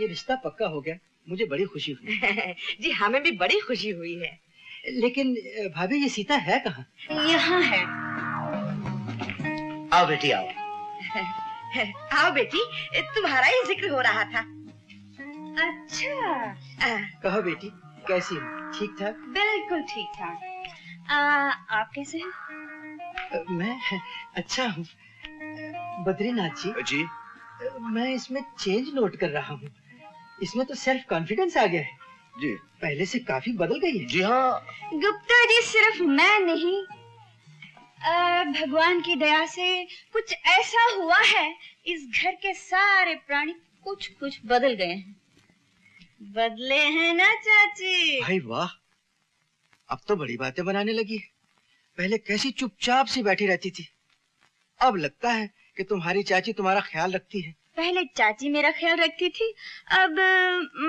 ये रिश्ता पक्का हो गया, मुझे बड़ी खुशी हुई। जी हमें भी बड़ी खुशी हुई है। लेकिन भाभी ये सीता है कहाँ? यहाँ है। आओ बेटी आओ। आओ बेटी, तुम्हारा ही जिक्र हो रहा था। अच्छा। कहो बेटी, कैसी हो? ठीक ठाक? बिल्कुल ठीक ठाक। आप कैसे हैं? मैं अच्छा हूँ। बद्रीनाथ जी, मैं इसमें चेंज नोट कर रहा हूँ। इसमें तो सेल्फ कॉन्फिडेंस आ गया है जी। पहले से काफी बदल गई है। जी हाँ। गुप्ता जी, सिर्फ मैं नहीं, भगवान की दया से कुछ ऐसा हुआ है, इस घर के सारे प्राणी कुछ कुछ बदल गए हैं। बदले हैं ना चाची? भाई वाह, अब तो बड़ी बातें बनाने लगी है। पहले कैसी चुपचाप सी बैठी रहती थी, अब लगता है कि तुम्हारी चाची तुम्हारा ख्याल रखती है। पहले चाची मेरा ख्याल रखती थी, अब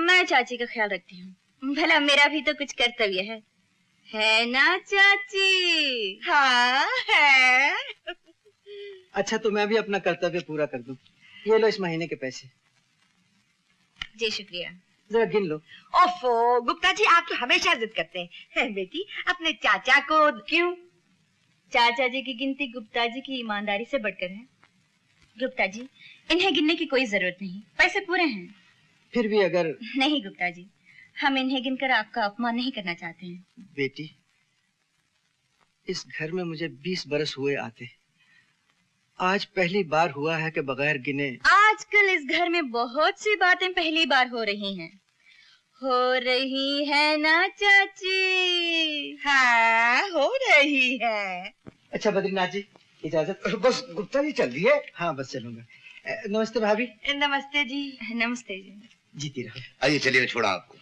मैं चाची का ख्याल रखती हूँ। भला मेरा भी तो कुछ कर्तव्य है ना चाची? हाँ है। अच्छा, तो मैं भी अपना कर्तव्य पूरा कर दूं। ये लो इस महीने के पैसे। जी शुक्रिया। जरा गिन लो। ओफो गुप्ता जी, आप तो हमेशा जिद करते हैं। बेटी अपने चाचा को क्यों? चाचा जी की गिनती गुप्ता जी की ईमानदारी से बढ़कर है। गुप्ता जी, इन्हें गिनने की कोई जरूरत नहीं, पैसे पूरे हैं। फिर भी अगर... नहीं गुप्ता जी, हम इन्हें गिनकर आपका अपमान नहीं करना चाहते हैं। बेटी, इस घर में मुझे 20 बरस हुए आते, आज पहली बार हुआ है कि बगैर गिने... आजकल इस घर में बहुत सी बातें पहली बार हो रही हैं। हो रही है ना चाची? हाँ हो रही है। अच्छा बद्रीनाथ जी, इजाजत। बस गुप्ता जी चल दिए? हाँ बस चलूंगा। नमस्ते भाभी। नमस्ते जी। नमस्ते जी। जीती रहो। आइए चलिए, छोड़ा आपको।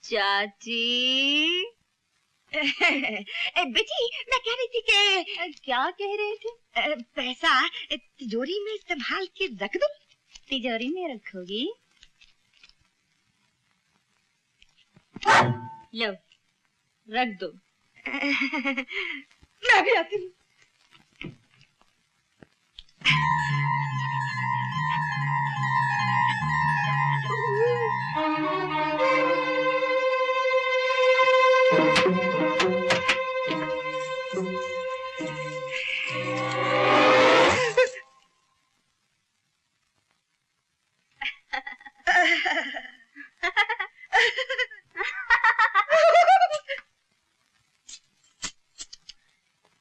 चाची। बेटी मैं कह रही थी कि... क्या कह रही थी? पैसा तिजोरी में संभाल के रख दो। तिजोरी में रखोगी? लो रख दो। मैं भी आती हूँ।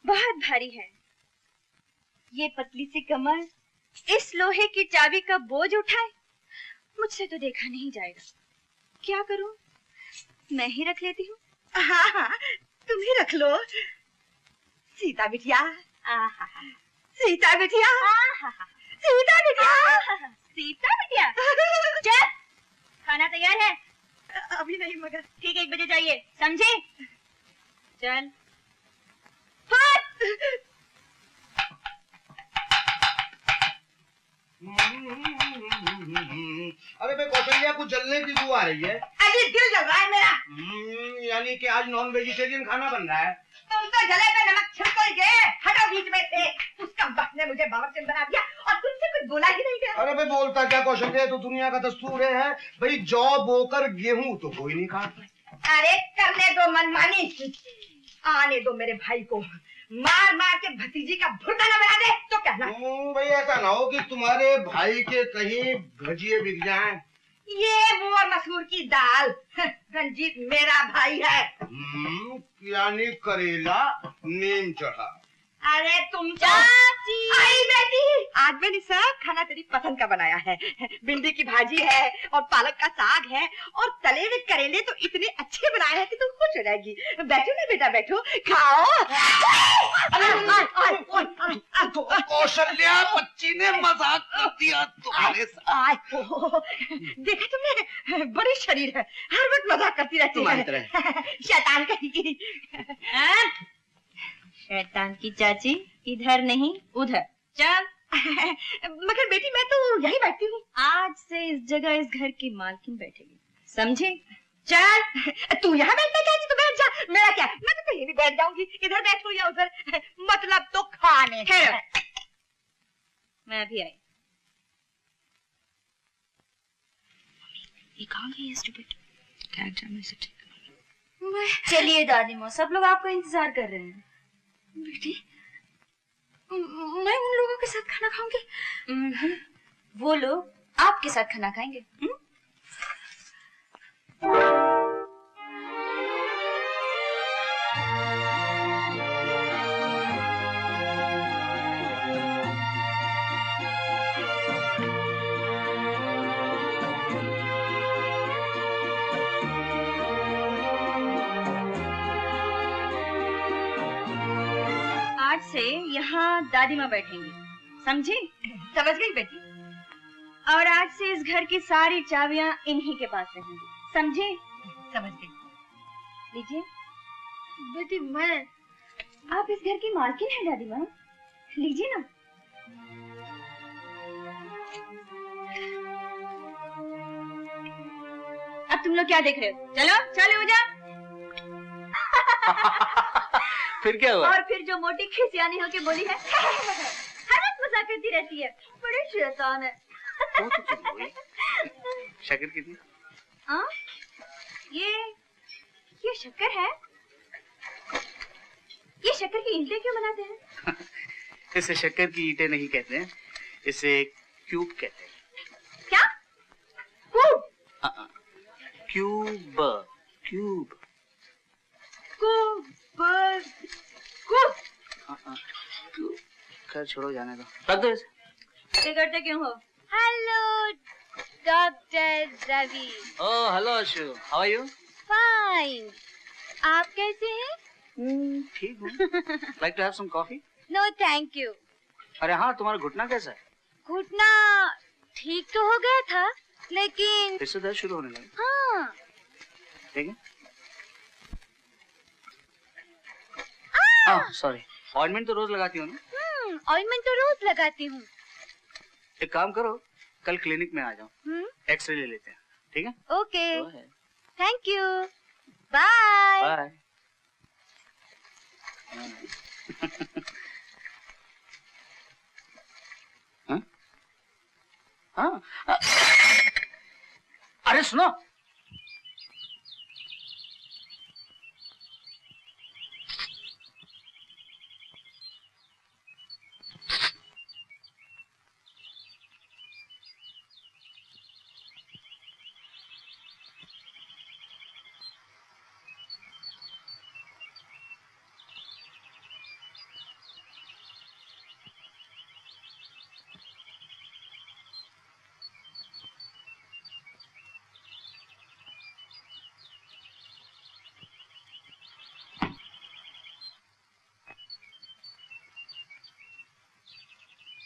बहुत भारी है ये पतली सी कमर, इस लोहे की चाबी का बोझ उठाए, मुझसे तो देखा नहीं जाएगा। क्या करूं? मैं ही रख लेती हूँ। हाँ हाँ तुम ही रख लो। सीता बिटिया, सीता बिटिया, सीता बिटिया, सीता बिटिया। चल, खाना तैयार है? अभी नहीं मगर ठीक 1 बजे जाइए, समझे? चल। अरे भाई कौशल्या, कुछ जलने की बू आ रही है। अभी दिल जल रहा है मेरा। यानी कि आज नॉन वेजिटेरियन खाना बन रहा है। तुम तो जले पे नमक छिड़क गए, हटो बीच में से। उसका बाप ने मुझे बावर्चन बना दिया और तुमसे कुछ बोला ही नहीं गया। अरे भाई बोलता क्या कौशल्या, तो दुनिया का दस्तूर है भाई, जौ बोकर गेहूं तो कोई नहीं खाता। अरे करने दो मनमानी, आने दो मेरे भाई को, मार मार के भतीजी का भुर्ता न बना दे तो कहना। भाई ऐसा ना हो कि तुम्हारे भाई के कहीं भजिए बिक जाएं। ये मोर मसूर की दाल, रंजीत मेरा भाई है। यानी करेला नीम चढ़ा। अरे तुम चाची। आई बेटी, आज मैंने सब खाना तेरी पसंद का बनाया है। भिंडी की भाजी है और पालक का साग है और तले हुए करेले तो इतने अच्छे बनाए हैं कि तुम खुश हो जाएगी। बैठो ना बेटा, बैठो खाओ। कौशल्या, बच्ची ने मजाक कर दिया तुम्हारे साथ। देखा तुमने, बड़ी शरीर है, हर वक्त मजाक करती रहती है। शैतान कहीं। शैतान की चाची, इधर नहीं उधर। चल मगर बेटी मैं तो यही बैठती हूँ। आज से इस जगह इस घर की मालकिन बैठेगी, समझे? चल। तू यहाँ बैठना चाहती तो बैठ जा, मेरा क्या, मैं तो कहीं भी बैठ जाऊंगी, इधर बैठूं या उधर, मतलब तो खाने का। मैं भी आई। ये कहाँ गई है स्टूपिड? कैरेक्टर में से ठीक। चलिए दादी माँ, सब लोग आपका इंतजार कर रहे हैं। बेटी, मैं उन लोगों के साथ खाना खाऊंगी। वो लोग आपके साथ खाना खाएंगे। आज से यहाँ दादी माँ बैठेंगी, समझी? समझ गई बेटी। और आज से इस घर की सारी चाबियाँ इन्हीं के पास रहेंगी, समझी? समझ गई। लीजिए। बेटी मैं आप इस घर की मालकिन हैं दादी माँ, लीजिए ना। अब तुम लोग क्या देख रहे हो? चलो चलो हो जा। फिर क्या हुआ? और फिर जो मोटी खिसियानी होके बोली है, हर वक्त मजाक करती रहती है, बड़ी शैतान है। वो तो चुप हो गई। शक्कर कितनी? हाँ? ये शक्कर है? ये शक्कर की ईंटें क्यों बनाते हैं? इसे शक्कर की ईंटें नहीं कहते हैं, इसे क्यूब कहते हैं। क्या? कूब? Cube cube. कूब। खैर छोड़ो, जाने दो, रख दो इसे। बिगड़ते क्यों हो? Hello doctor Ravi. Oh hello Ashu, how are you? Fine. आप कैसे हैं? ठीक हूँ। Like to have some coffee? No thank you. अरे हाँ, तुम्हारा घुटना कैसा है? घुटना ठीक तो हो गया था, लेकिन फिर से दर्द शुरू होने लगा। हाँ। ठीक है। सॉरी, ऑइंटमेंट तो रोज लगाती हो ना? ऑइंटमेंट तो रोज लगाती हूँ। एक काम करो, कल क्लिनिक में आ जाओ, एक्सरे ले लेते हैं, ठीक है? Okay, thank you, bye. Bye. हाँ? अरे सुनो,